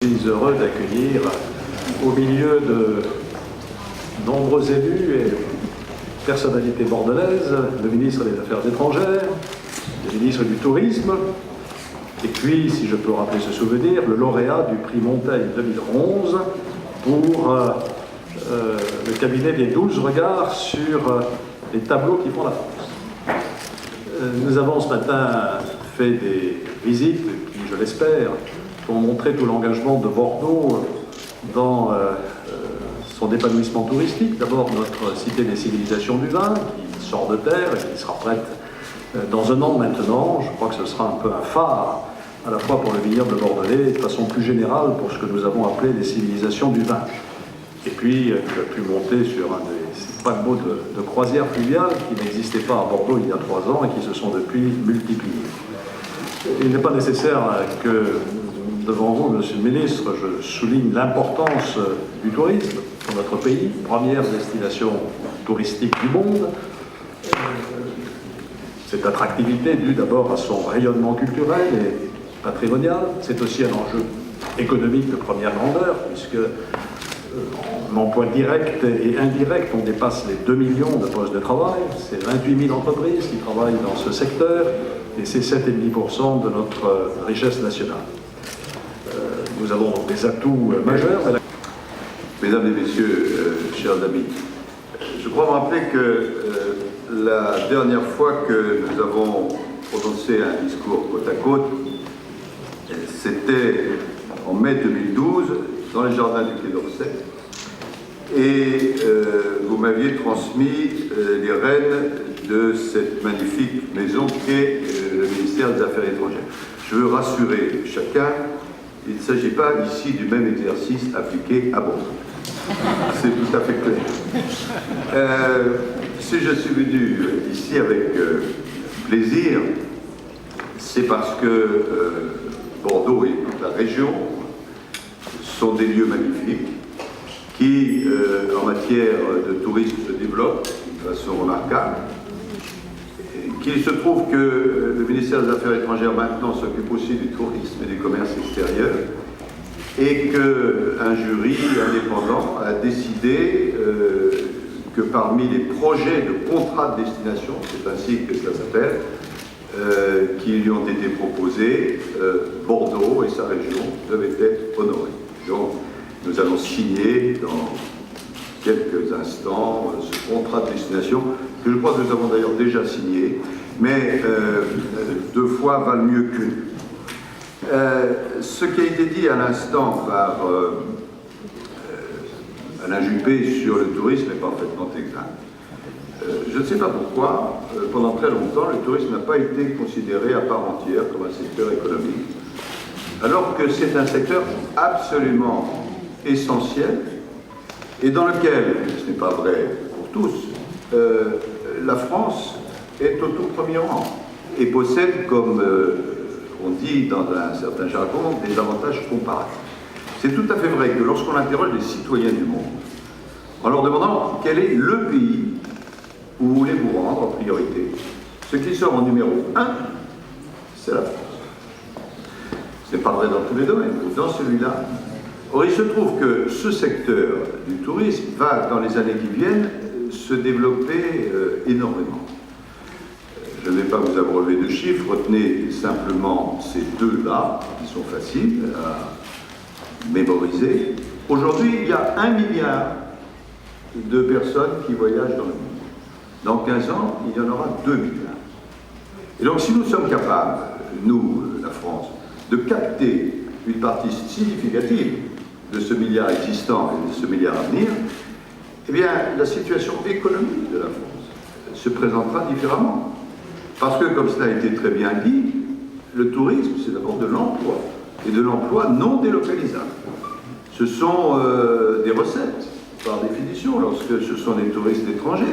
suis heureux d'accueillir au milieu de nombreux élus et personnalités bordelaises, le ministre des Affaires étrangères, le ministre du Tourisme, et puis, si je peux rappeler ce souvenir, le lauréat du prix Montaigne 2011 pour le cabinet des 12 regards sur les tableaux qui font la France. Nous avons ce matin fait des visites qui, je l'espère, vont montrer tout l'engagement de Bordeaux dans son épanouissement touristique. D'abord, notre cité des civilisations du vin, qui sort de terre et qui sera prête dans un an maintenant. Je crois que ce sera un peu un phare, à la fois pour le vignoble bordelais et de façon plus générale pour ce que nous avons appelé les civilisations du vin. Et puis, il a pu monter sur un des paquebots de croisière fluviale qui n'existaient pas à Bordeaux il y a 3 ans et qui se sont depuis multipliés. Il n'est pas nécessaire que, devant vous, Monsieur le Ministre, je souligne l'importance du tourisme pour notre pays, première destination touristique du monde. Cette attractivité due d'abord à son rayonnement culturel et patrimonial. C'est aussi un enjeu économique de première grandeur, puisque en emploi direct et indirect, on dépasse les 2 millions de postes de travail. C'est 28 000 entreprises qui travaillent dans ce secteur et c'est 7,5% de notre richesse nationale. Nous avons des atouts majeurs. Mesdames et messieurs, chers amis, je crois me rappeler que la dernière fois que nous avons prononcé un discours côte à côte, c'était en mai 2012, dans les jardins du Quai d'Orsay, et vous m'aviez transmis les rênes de cette magnifique maison qu'est le ministère des Affaires étrangères. Je veux rassurer chacun, il ne s'agit pas ici du même exercice appliqué à Bordeaux. C'est tout à fait clair. Si je suis venu ici avec plaisir, c'est parce que Bordeaux et toute la région sont des lieux magnifiques qui, en matière de tourisme, se développent de façon remarquable. Qu'il se trouve que le ministère des Affaires étrangères maintenant s'occupe aussi du tourisme et du commerce extérieur et qu'un jury indépendant a décidé que parmi les projets de contrat de destination, c'est ainsi que ça s'appelle, qui lui ont été proposés, Bordeaux et sa région devaient être honorés. Donc nous allons signer dans quelques instants ce contrat de destination, que je crois que nous avons d'ailleurs déjà signé, mais 2 fois valent mieux qu'une. Ce qui a été dit à l'instant par Alain Juppé sur le tourisme est parfaitement exact. Je ne sais pas pourquoi, pendant très longtemps, le tourisme n'a pas été considéré à part entière comme un secteur économique, alors que c'est un secteur absolument essentiel et dans lequel, ce n'est pas vrai pour tous, la France est au tout premier rang et possède, comme on dit dans un certain jargon, des avantages comparatifs. C'est tout à fait vrai que lorsqu'on interroge les citoyens du monde, en leur demandant quel est le pays où vous voulez vous rendre en priorité, ce qui sort en numéro 1, c'est la France. Ce n'est pas vrai dans tous les domaines, mais dans celui-là. Or, il se trouve que ce secteur du tourisme va, dans les années qui viennent, se développer énormément. Je ne vais pas vous abreuver de chiffres, retenez simplement ces 2-là, qui sont faciles à mémoriser. Aujourd'hui, il y a 1 milliard de personnes qui voyagent dans le monde. Dans 15 ans, il y en aura 2 milliards. Et donc, si nous sommes capables, nous, la France, de capter une partie significative de ce milliard existant et de ce milliard à venir, eh bien, la situation économique de la France se présentera différemment. Parce que, comme cela a été très bien dit, le tourisme, c'est d'abord de l'emploi, et de l'emploi non délocalisable. Ce sont des recettes, par définition, lorsque ce sont des touristes étrangers.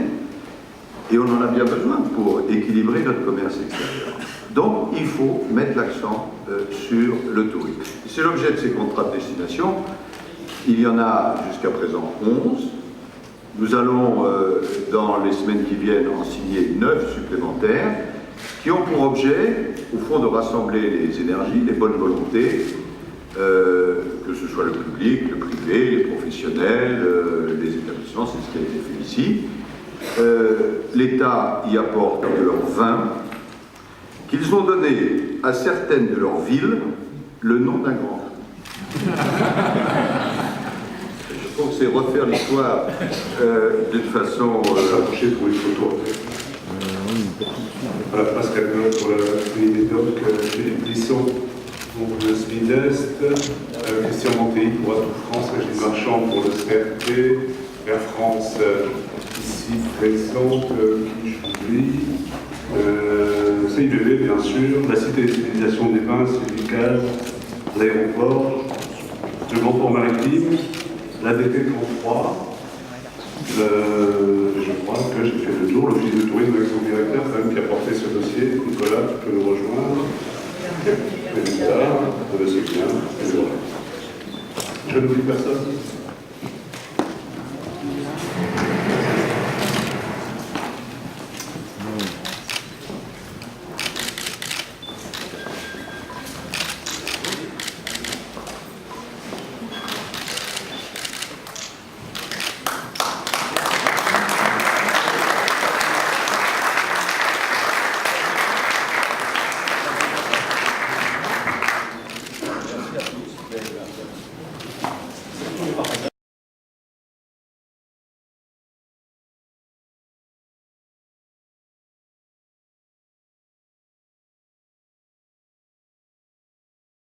Et on en a bien besoin pour équilibrer notre commerce extérieur. Donc, il faut mettre l'accent sur le tourisme. C'est l'objet de ces contrats de destination. Il y en a jusqu'à présent 11. Nous allons, dans les semaines qui viennent, en signer 9 supplémentaires, qui ont pour objet, au fond, de rassembler les énergies, les bonnes volontés, que ce soit le public, le privé, les professionnels, les établissements, c'est ce qui a été fait ici. L'État y apporte de leur vin, qu'ils ont donné à certaines de leurs villes le nom d'un grand. Je trouve que c'est refaire l'histoire d'une façon... Approcher pour une photo. Voilà, Pascal Noël pour la médoc, Philippe Plisson pour le SMID-Est, Christian Montéi pour Atout France, Régis Marchand pour le CRT, Air France ici présente, qui j'oublie, CIBB bien sûr, la Cité des civilisations des vins, syndicale, l'aéroport, le Grand Port Maritime, la DT 33, je crois que j'ai fait le tour, l'Office de tourisme avec son directeur quand même qui a porté sur